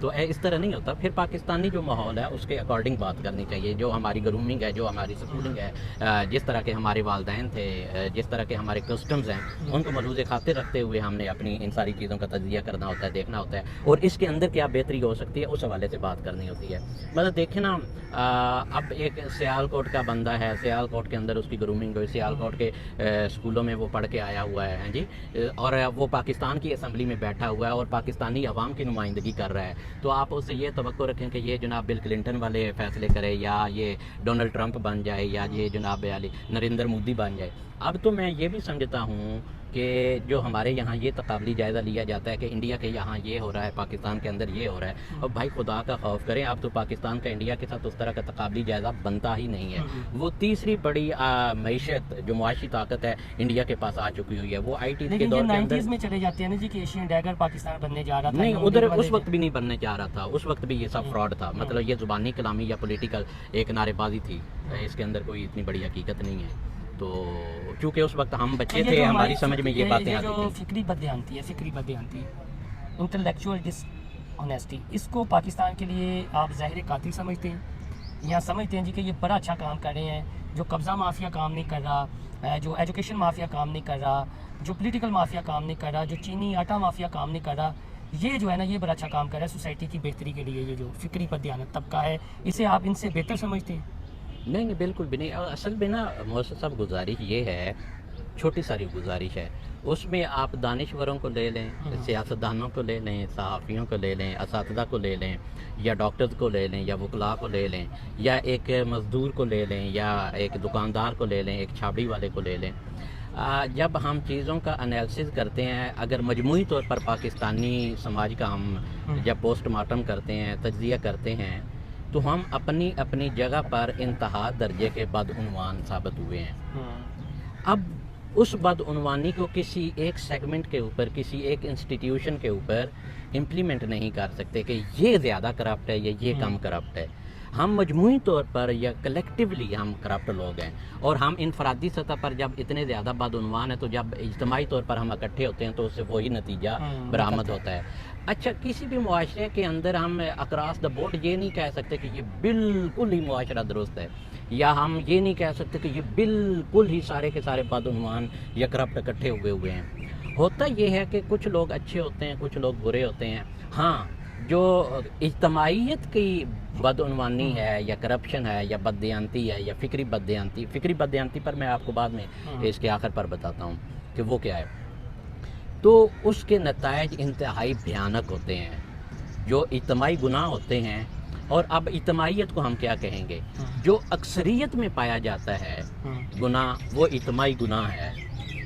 تو اس طرح نہیں ہوتا. پھر پاکستانی جو ماحول ہے اس کے اکارڈنگ بات کرنی چاہیے. جو ہماری گرومنگ ہے, جو ہماری سکولنگ ہے, جس طرح کے ہمارے والدین تھے, جس طرح کے ہمارے کسٹمز ہیں, ان کو ملحوظ خاطر رکھتے ہوئے ہم نے اپنی ان ساری چیزوں کا تجزیہ کرنا ہوتا ہے, دیکھنا ہوتا ہے, اور اس کے اندر کیا بہتری ہو سکتی ہے اس حوالے سے بات کرنی ہوتی ہے. مطلب دیکھیں نا, اب ایک سیال کوٹ کا بندہ ہے, سیال کوٹ کے اندر اس کی گرومنگ ہوئی, سیال کوٹ کے اسکولوں میں وہ پڑھ کے آیا ہوا ہے جی, اور وہ پاکستان کی اسمبلی میں بیٹھا ہوا ہے اور پاکستانی عوام کی نمائندگی کر رہا ہے. تو آپ اس سے یہ توقع رکھیں کہ یہ جناب بل کلنٹن والے فیصلے کرے, یا یہ ڈونلڈ ٹرمپ بن جائے, یا یہ جناب نریندر مودی بن جائے. اب تو میں یہ بھی سمجھتا ہوں کہ جو ہمارے یہاں یہ تقابلی جائزہ لیا جاتا ہے کہ انڈیا کے یہاں یہ ہو رہا ہے, پاکستان کے اندر یہ ہو رہا ہے, اور بھائی خدا کا خوف کریں, اب تو پاکستان کا انڈیا کے ساتھ اس طرح کا تقابلی جائزہ بنتا ہی نہیں ہے. وہ تیسری بڑی معیشت جو معاشی طاقت ہے انڈیا کے پاس آ چکی ہوئی ہے. وہ آئی ٹی کے دور کے اندر 90s میں چلے جاتے ہیں نا جی کہ ایشین ڈیگر پاکستان بننے جا رہا تھا. نہیں, ادھر اس وقت بھی نہیں بننے جا رہا تھا, اس وقت بھی یہ سب فراڈ تھا. مطلب یہ زبانی کلامی یا پولیٹیکل ایک نعرے بازی تھی, اس کے اندر کوئی اتنی بڑی حقیقت نہیں ہے. تو چونکہ اس وقت ہم بچے تھے, ہماری سمجھ میں یہ باتیں آتی جو تھیں. فکری بددیانتی ہے, فکری بددیانتی, انٹلیکچوئل ڈس آنیسٹی, اس کو پاکستان کے لیے آپ ظاہر قاتل سمجھتے ہیں, یا سمجھتے ہیں جی کہ یہ بڑا اچھا کام کر رہے ہیں, جو قبضہ مافیا کام نہیں کر رہا, جو ایجوکیشن مافیا کام نہیں کر رہا, جو پولیٹیکل مافیا کام نہیں کر رہا, جو چینی آٹا مافیا کام نہیں کر رہا, یہ جو ہے نا یہ بڑا اچھا کام کر رہا ہے سوسائٹی کی بہتری کے لیے. یہ جو فکری بددیانت طبقہ ہے, اسے آپ ان سے بہتر سمجھتے ہیں؟ نہیں نہیں, بالکل بھی نہیں. اصل میں نا محسن صاحب گزارش یہ ہے, چھوٹی ساری گزارش ہے, اس میں آپ دانشوروں کو لے لیں, سیاستدانوں کو لے لیں, صحافیوں کو لے لیں, اساتذہ کو لے لیں, یا ڈاکٹرز کو لے لیں, یا وکلاء کو لے لیں, یا ایک مزدور کو لے لیں, یا ایک دکاندار کو لے لیں, ایک چھابڑی والے کو لے لیں. جب ہم چیزوں کا انالیسس کرتے ہیں, اگر مجموعی طور پر پاکستانی سماج کا ہم جب پوسٹ مارٹم کرتے ہیں, تجزیہ کرتے ہیں, تو ہم اپنی اپنی جگہ پر انتہا درجے کے بدعنوان ثابت ہوئے ہیں. اب اس بدعنوانی کو کسی ایک سیگمنٹ کے اوپر, کسی ایک انسٹیٹیوشن کے اوپر امپلیمنٹ نہیں کر سکتے کہ یہ زیادہ کرپٹ ہے یا یہ کم کرپٹ ہے. ہم مجموعی طور پر یا کلیکٹیولی ہم کرپٹ لوگ ہیں, اور ہم انفرادی سطح پر جب اتنے زیادہ بدعنوان ہیں, تو جب اجتماعی طور پر ہم اکٹھے ہوتے ہیں تو اس سے وہی نتیجہ برآمد ہوتا ہے. اچھا, کسی بھی معاشرے کے اندر ہم اکراس دا بورڈ یہ نہیں کہہ سکتے کہ یہ بالکل ہی معاشرہ درست ہے, یا ہم یہ نہیں کہہ سکتے کہ یہ بالکل ہی سارے کے سارے بدعنوان یا کرپٹ اکٹھے ہوئے ہیں. ہوتا یہ ہے کہ کچھ لوگ اچھے ہوتے ہیں, کچھ لوگ برے ہوتے ہیں. ہاں, جو اجتماعیت کی بدعنوانی ہے یا کرپشن ہے یا بددیانتی ہے یا فکری بددیانتی پر میں آپ کو بعد میں اس کے آخر پر بتاتا ہوں کہ وہ کیا ہے. تو اس کے نتائج انتہائی بھیانک ہوتے ہیں, جو اجتماعی گناہ ہوتے ہیں. اور اب اجتماعیت کو ہم کیا کہیں گے, جو اکثریت میں پایا جاتا ہے گناہ, وہ اجتماعی گناہ ہے.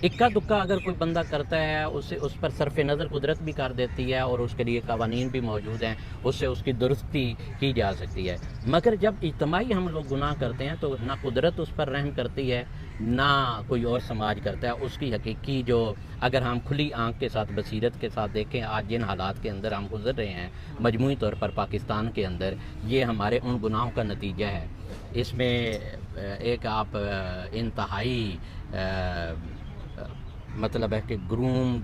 اکا دکا اگر کوئی بندہ کرتا ہے, اس پر صرف نظر قدرت بھی کر دیتی ہے, اور اس کے لیے قوانین بھی موجود ہیں, اس سے اس کی درستی کی جا سکتی ہے. مگر جب اجتماعی ہم لوگ گناہ کرتے ہیں تو نہ قدرت اس پر رحم کرتی ہے, نہ کوئی اور سماج کرتا ہے. اس کی حقیقی جو, اگر ہم کھلی آنکھ کے ساتھ, بصیرت کے ساتھ دیکھیں آج جن حالات کے اندر ہم گزر رہے ہیں مجموعی طور پر پاکستان کے اندر, یہ ہمارے ان گناہوں کا نتیجہ ہے. اس میں ایک آپ انتہائی مطلب ہے کہ گروم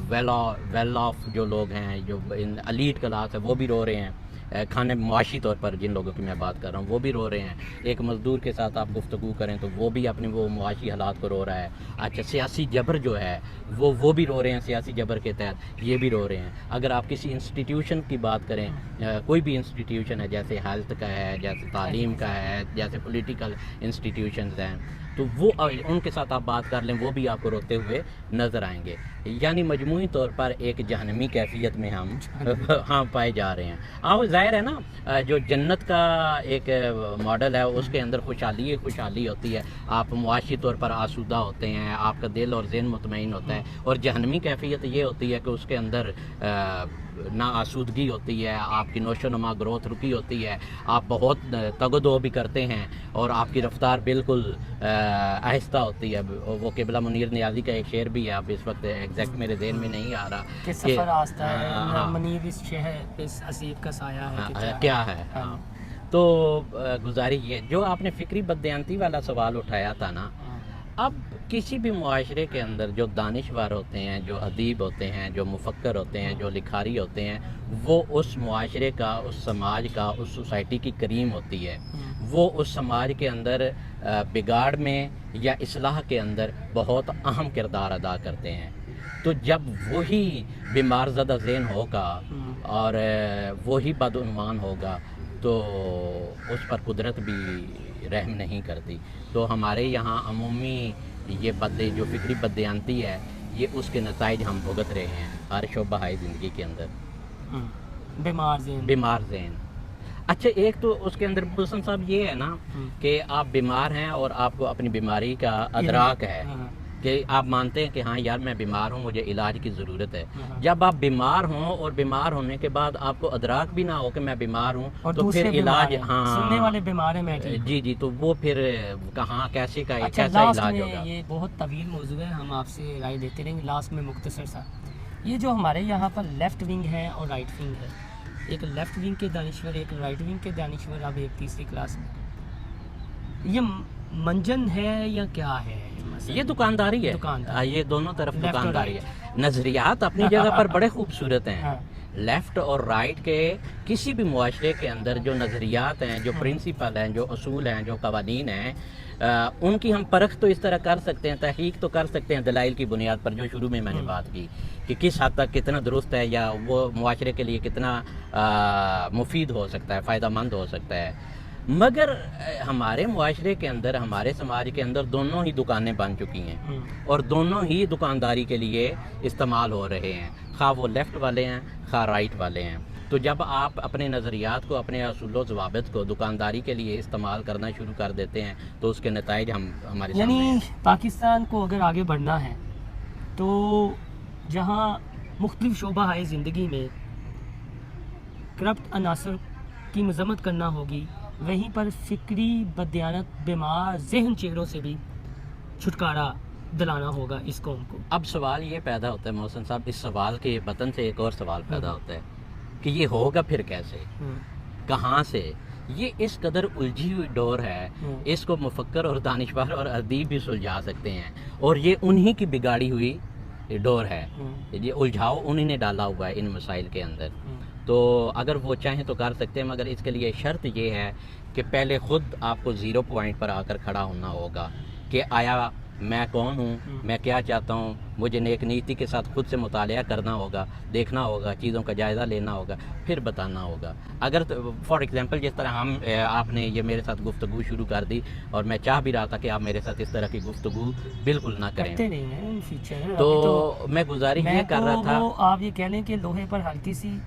ویل آف جو لوگ ہیں, جو الیٹ کلاس ہے, وہ بھی رو رہے ہیں. کھانے معاشی طور پر جن لوگوں کی میں بات کر رہا ہوں وہ بھی رو رہے ہیں. ایک مزدور کے ساتھ آپ گفتگو کریں تو وہ بھی اپنے وہ معاشی حالات کو رو رہا ہے. اچھا, سیاسی جبر جو ہے وہ بھی رو رہے ہیں, سیاسی جبر کے تحت یہ بھی رو رہے ہیں. اگر آپ کسی انسٹیٹیوشن کی بات کریں, کوئی بھی انسٹیٹیوشن ہے, جیسے ہیلتھ کا ہے, جیسے تعلیم کا ہے, جیسے پولیٹیکل انسٹیٹیوشنز ہیں, تو وہ ان کے ساتھ آپ بات کر لیں, وہ بھی آپ کو روتے ہوئے نظر آئیں گے. یعنی مجموعی طور پر ایک جہنمی کیفیت میں ہم پائے جا رہے ہیں. اب ظاہر ہے نا, جو جنت کا ایک ماڈل ہے اس کے اندر خوشحالی ہوتی ہے, آپ معاشی طور پر آسودہ ہوتے ہیں, آپ کا دل اور ذہن مطمئن ہوتا ہے. اور جہنمی کیفیت یہ ہوتی ہے کہ اس کے اندر نہ آسودگی ہوتی ہے, آپ کی نوشو نما گروتھ رکی ہوتی ہے, آپ بہت تگ و دو بھی کرتے ہیں, اور آپ کی رفتار بالکل آہستہ ہوتی ہے. وہ قبلہ منیر نیازی کا ایک شعر بھی ہے, اب اس وقت ایگزیکٹ میرے ذہن میں نہیں آ رہا کہ سفر آہستہ ہے, منیر اس شہر اس حسیب کا سایہ ہے کیا ہے. تو گزارش یہ, جو آپ نے فکری بددیانتی والا سوال اٹھایا تھا نا, اب کسی بھی معاشرے کے اندر جو دانشور ہوتے ہیں، جو ادیب ہوتے ہیں، جو مفکر ہوتے ہیں، جو لکھاری ہوتے ہیں، وہ اس معاشرے کا، اس سماج کا، اس سوسائٹی کی کریم ہوتی ہے. وہ اس سماج کے اندر بگاڑ میں یا اصلاح کے اندر بہت اہم کردار ادا کرتے ہیں. تو جب وہی بیمار زدہ ذہن ہوگا اور وہی بدعنوان ہوگا تو اس پر قدرت بھی رحم نہیں کرتی. تو ہمارے یہاں عمومی یہ جو فکری بددیانتی ہے، یہ اس کے نتائج ہم بھگت رہے ہیں ہر شعبہ زندگی کے اندر. بیمار ذہن. اچھا، ایک تو اس کے اندر محسن صاحب یہ ہے نا کہ آپ بیمار ہیں اور آپ کو اپنی بیماری کا ادراک ہے کہ آپ مانتے ہیں کہ ہاں یار میں بیمار ہوں، مجھے علاج کی ضرورت ہے. جب آپ بیمار ہوں اور بیمار ہونے کے بعد آپ کو ادراک بھی نہ ہو کہ میں بیمار ہوں تو پھر علاج سننے والے بیمار ہیں میں جی تو وہ پھر کہاں کیسے کا کیسا علاج ہوگا. یہ بہت طویل موضوع ہے، ہم آپ سے رائے دیتے رہیں گے. لاسٹ میں مختصر سا، یہ جو ہمارے یہاں پر لیفٹ ونگ ہے اور رائٹ ونگ ہے، ایک لیفٹ ونگ کے دانشور، ایک رائٹ ونگ کے دانشور، اب ایک تیسری کلاس میں، یہ منجن ہے یا کیا ہے؟ یہ دکانداری ہے. یہ دونوں طرف دکانداری ہے. نظریات اپنی جگہ پر بڑے خوبصورت ہیں. لیفٹ اور رائٹ کے کسی بھی معاشرے کے اندر جو نظریات ہیں، جو پرنسپل ہیں، جو اصول ہیں، جو قوانین ہیں، ان کی ہم پرکھ تو اس طرح کر سکتے ہیں، تحقیق تو کر سکتے ہیں دلائل کی بنیاد پر، جو شروع میں نے بات کی کہ کس حد تک کتنا درست ہے یا وہ معاشرے کے لیے کتنا مفید ہو سکتا ہے، فائدہ مند ہو سکتا ہے. مگر ہمارے معاشرے کے اندر، ہمارے سماج کے اندر دونوں ہی دکانیں بن چکی ہیں اور دونوں ہی دکانداری کے لیے استعمال ہو رہے ہیں، خواہ وہ لیفٹ والے ہیں خواہ رائٹ والے ہیں. تو جب آپ اپنے نظریات کو، اپنے اصول و ضوابط کو دکانداری کے لیے استعمال کرنا شروع کر دیتے ہیں تو اس کے نتائج ہمارے سامنے ہیں. پاکستان کو اگر آگے بڑھنا ہے تو جہاں مختلف شعبہ زندگی میں کرپٹ عناصر کی مذمت کرنا ہوگی، وہیں پر فکری بددیانت بیمار ذہن چہروں سے بھی چھٹکارا دلانا ہوگا اس قوم کو. اب سوال یہ پیدا ہوتا ہے محسن صاحب، اس سوال کے بطن سے ایک اور سوال پیدا ہوتا ہے کہ یہ ہوگا پھر کیسے، کہاں سے؟ یہ اس قدر الجھی ہوئی ڈور ہے، اس کو مفکر اور دانشور اور ادیب بھی سلجھا سکتے ہیں، اور یہ انہی کی بگاڑی ہوئی ڈور ہے. یہ الجھاؤ انہی نے ڈالا ہوا ہے ان مسائل کے اندر. تو اگر وہ چاہیں تو کر سکتے ہیں، مگر اس کے لیے شرط یہ ہے کہ پہلے خود آپ کو زیرو پوائنٹ پر آ کر کھڑا ہونا ہوگا کہ آیا میں کون ہوں، میں کیا چاہتا ہوں. مجھے نیک نیتی کے ساتھ خود سے مطالعہ کرنا ہوگا، دیکھنا ہوگا، چیزوں کا جائزہ لینا ہوگا، پھر بتانا ہوگا. اگر فار ایگزامپل جس طرح آپ نے یہ میرے ساتھ گفتگو شروع کر دی اور میں چاہ بھی رہا تھا کہ آپ میرے ساتھ اس طرح کی گفتگو بالکل نہ کریں، تو میں گزارش یہ کر رہا تھا، آپ یہ کہہ لیں کہ لوہے پر ہلکی سی.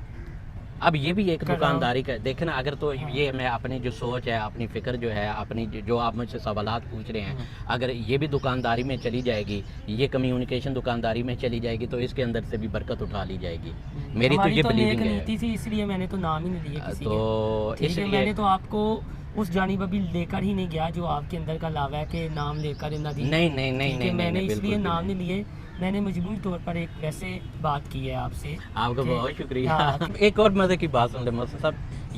اب یہ بھی ایک دکانداری کا دیکھنا. اگر تو یہ میں اپنی جو سوچ ہے، اپنی فکر جو ہے، اپنی جو آپ مجھ سے سوالات پوچھ رہے ہیں، اگر یہ بھی دکانداری میں چلی جائے گی، یہ کمیونیکیشن دکانداری میں چلی جائے گی تو اس کے اندر سے بھی برکت اٹھا لی جائے گی. میری تو یہ بلیونگ ہے. اس لیے میں نے تو نام ہی نہیں لیا کسی تو اس لیے میں نے تو آپ کو اس جانب ابھی لے کر ہی نہیں گیا جو آپ کے اندر کا لاوا ہے کہ نام لے کر نہیں میں نے اس لیے نام نہیں لیے. میں نے مجبوری طور پر ایک ویسے بات کی ہے آپ سے. آپ کا بہت شکریہ. ایک اور مزے کی بات سن لیں محسن صاحب،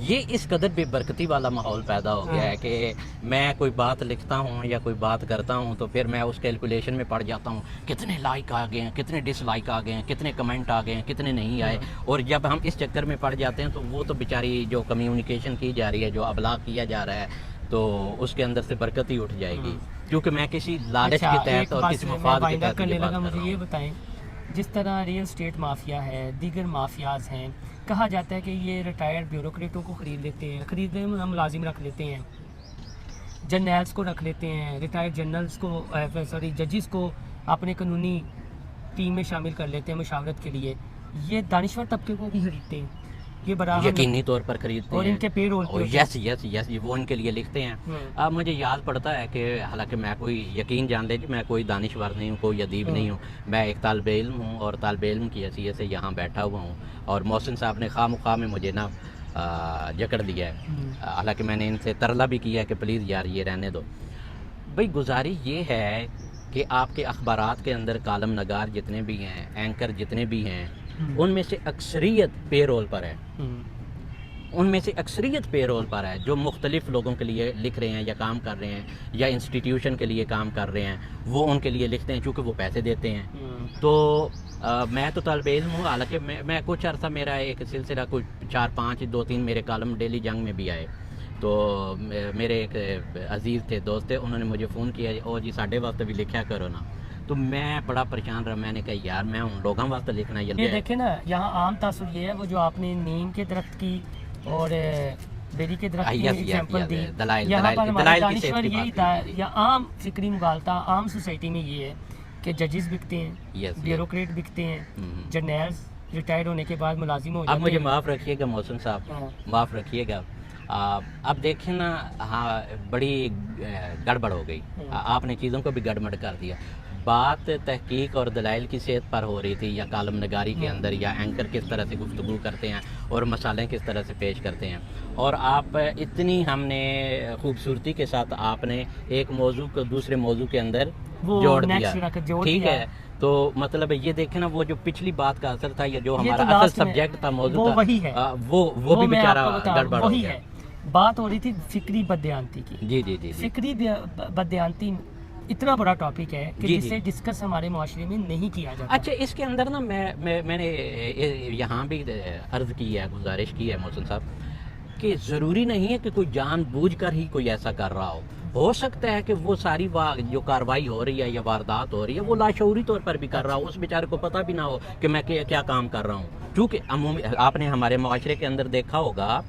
یہ اس قدر بے برکتی والا ماحول پیدا ہو گیا ہے کہ میں کوئی بات لکھتا ہوں یا کوئی بات کرتا ہوں تو پھر میں اس کیلکولیشن میں پڑ جاتا ہوں کتنے لائک آ گئے ہیں، کتنے ڈس لائک آ گئے ہیں، کتنے کمنٹ آ گئے ہیں، کتنے نہیں آئے. اور جب ہم اس چکر میں پڑ جاتے ہیں تو وہ تو بیچاری جو کمیونیکیشن کی جا رہی ہے، جو ابلاغ کیا جا رہا ہے، تو اس کے اندر سے برکت ہی اٹھ جائے گی. کیونکہ میں کسی لالچ کے تحت اور کسی مفاد کے تحت کرنے لگا. مجھے یہ بتائیں، جس طرح ریئل اسٹیٹ مافیا ہے، دیگر مافیاز ہیں، کہا جاتا ہے کہ یہ ریٹائرڈ بیوروکریٹوں کو خرید لیتے ہیں، خریدنے میں ہم ملازم رکھ لیتے ہیں، جرنیلس کو رکھ لیتے ہیں، ریٹائرڈ جنرلس کو ججز کو اپنے قانونی ٹیم میں شامل کر لیتے ہیں مشاورت کے لیے. یہ دانشور طبقے کو بھی خریدتے ہیں، یہ براہ یقینی طور پر خریدتے ہیں، اور ان کے پے رول یس وہ ان کے لیے لکھتے ہیں. اب مجھے یاد پڑتا ہے کہ حالانکہ میں کوئی یقین جان لے میں کوئی دانشور نہیں ہوں، کوئی ادیب نہیں ہوں، میں ایک طالب علم ہوں اور طالب علم کی حیثیت سے یہاں بیٹھا ہوا ہوں. اور محسن صاحب نے خواہ مخواہ میں مجھے نا جکڑ دیا ہے، حالانکہ میں نے ان سے ترلا بھی کیا کہ پلیز یار یہ رہنے دو. بھائی گزارش یہ ہے کہ آپ کے اخبارات کے اندر کالم نگار جتنے بھی ہیں، اینکر جتنے بھی ہیں، ان میں سے اکثریت پے رول پر ہے. ان میں سے اکثریت پے رول پر ہے، جو مختلف لوگوں کے لیے لکھ رہے ہیں یا کام کر رہے ہیں یا انسٹیٹیوشن کے لیے کام کر رہے ہیں، وہ ان کے لیے لکھتے ہیں چونکہ وہ پیسے دیتے ہیں۔ تو میں تو طالب علم ہوں، حالانکہ میں کچھ عرصہ میرا ایک سلسلہ کچھ 4-5 2-3 میرے کالم ڈیلی جنگ میں بھی آئے، تو میرے ایک عزیز تھے، دوست تھے، انہوں نے مجھے فون کیا او جی ساڈے واسطے بھی لکھیا کرو نا، تو میں بڑا پریشان رہا، میں نے کہا یار میں ان لوگوں واسطے لکھنا یہ دیکھیں نا، یہاں عام تاثر یہ ہے، وہ جو آپ نے نیم کے درخت کی اور بیری کے درخت کی ایگزامپل دی، یہاں پر ہمارے دانشور یہی تھا، یا عام فکری مغالطہ عام سوسائٹی میں یہ ہے کہ ججز بکتے ہیں، بیوروکریٹ بکتے ہیں، جرنیلز ریٹائر ہونے کے بعد ملازم ہو جاتے ہیں۔ اب مجھے معاف رکھیے گا محسن صاحب، معاف رکھیے گا، اب دیکھیں نا، ہاں بڑی گڑبڑ ہو گئی، آپ نے چیزوں کو بھی گڑبڑ کر دیا۔ بات تحقیق اور دلائل کی صحت پر ہو رہی تھی، یا کالم نگاری کے اندر، یا اینکر کس طرح سے گفتگو کرتے ہیں اور مسائل کس طرح سے پیش کرتے ہیں، اور آپ اتنی ہم نے خوبصورتی کے ساتھ آپ نے ایک موضوع کو دوسرے موضوع کے اندر جوڑ دیا، ٹھیک ہے؟ تو مطلب یہ دیکھیں نا، وہ جو پچھلی بات کا اثر تھا، یا جو ہمارا اصل سبجیکٹ تھا، موضوع تھا، وہ بھی بیچارہ گڑبڑ ہو گیا۔ بات ہو رہی تھی فکری بددیانتی کی۔ جی فکری بددیانتی اتنا بڑا ٹاپک ہے کہ جسے ڈسکس ہمارے معاشرے میں نہیں کیا جاتا۔ اچھا، اس کے اندر نا میں نے یہاں بھی عرض کی ہے، گزارش کی ہے محسن صاحب، کہ ضروری نہیں ہے کہ کوئی جان بوجھ کر ہی کوئی ایسا کر رہا ہو سکتا ہے کہ وہ ساری جو کاروائی ہو رہی ہے یا واردات ہو رہی ہے، وہ لاشعوری طور پر بھی کر رہا ہو، اس بیچارے کو پتہ بھی نہ ہو کہ میں کیا کام کر رہا ہوں۔ کیونکہ عمومی آپ نے ہمارے معاشرے کے اندر دیکھا ہوگا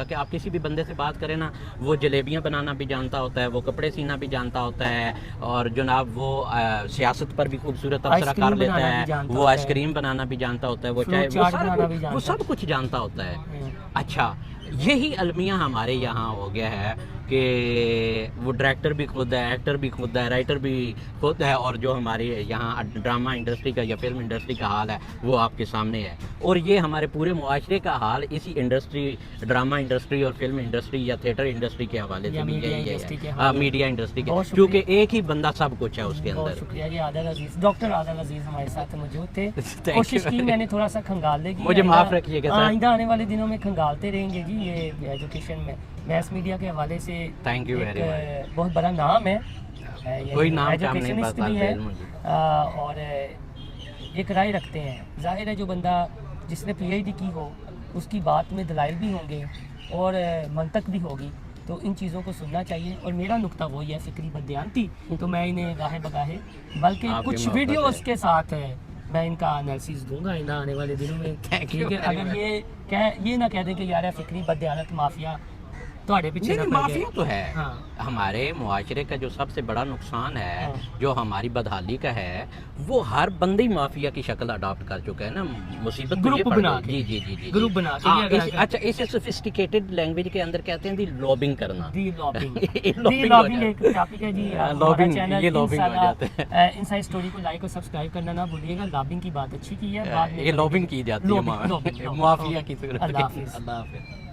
کہ آپ کسی بھی بندے سے بات کریں نا، وہ جلیبیاں بنانا بھی جانتا ہوتا ہے، وہ کپڑے سینا بھی جانتا ہوتا ہے، اور جناب وہ سیاست پر بھی خوبصورت تبصرہ کر لیتا ہے، وہ آئس کریم بنانا بھی جانتا ہوتا ہے، وہ چاہے وہ سب کچھ جانتا ہوتا ہے۔ اچھا، یہی المیہ ہمارے یہاں ہو گیا ہے کہ وہ ڈائریکٹر بھی خود ہے، ایکٹر بھی خود ہے، رائٹر بھی خود ہے، اور جو ہمارے یہاں ڈرامہ انڈسٹری کا یا فلم انڈسٹری کا حال ہے وہ آپ کے سامنے ہے، اور یہ ہمارے پورے معاشرے کا حال اسی انڈسٹری، ڈرامہ انڈسٹری اور فلم انڈسٹری یا تھیٹر انڈسٹری کے حوالے سے بھی یہی ہے، میڈیا انڈسٹری کے، کیونکہ ایک ہی بندہ سب کچھ ہے اس کے اندر۔ بہت شکریہ جی، عادل عزیز، ڈاکٹر عادل عزیز ہمارے ساتھ موجود تھے۔ کوشش کی میں نے تھوڑا سا کھنگالنے کی، مجھے معاف رکھیے گا، آئندہ آنے والے دنوں میں کھنگالتے رہیں گے جی۔ یہ ایجوکیشن میں میس میڈیا کے حوالے سے بہت بڑا نام ہے، کوئی نام ایجوکیشنسٹ بھی ہے، اور ایک رائے رکھتے ہیں۔ ظاہر ہے جو بندہ جس نے پی ایچ ڈی کی ہو اس کی بات میں دلائل بھی ہوں گے اور منطق بھی ہوگی، تو ان چیزوں کو سننا چاہیے۔ اور میرا نقطہ وہی ہے فکری بددیانتی، تو میں انہیں گاہے بگاہے بلکہ کچھ ویڈیوز کے ساتھ میں ان کا انالیسس دوں گا آئندہ آنے والے دنوں میں، ٹھیک ہے؟ اگر یہ نہ کہہ دیں کہ یار فکری بددیانت مافیا پیچھے مافیا تو ہے، ہمارے معاشرے کا جو سب سے بڑا نقصان ہے، جو ہماری بدحالی کا ہے، وہ ہر بندے مافیا کی شکل اڈاپٹ کر چکا ہے نا۔ مصیبت گروپ بنا کے، جی گروپ بنا کے، اچھا اسے سوفسٹیکیٹڈ لینگویج کے اندر کہتے ہیں دی لابنگ کرنا۔ دی لابنگ ایک ٹاپک ہے جی، ہمارا چینل یہ لابنگ ہو جاتا ہے۔ انسائیڈ اسٹوری کو لائک اور سبسکرائب کرنا نہ بھولیے گا، لابنگ کی بات اچھی کی ہے، بعد میں یہ لابنگ کی جاتی ہے مافیا کی صورت۔ اللہ حافظ۔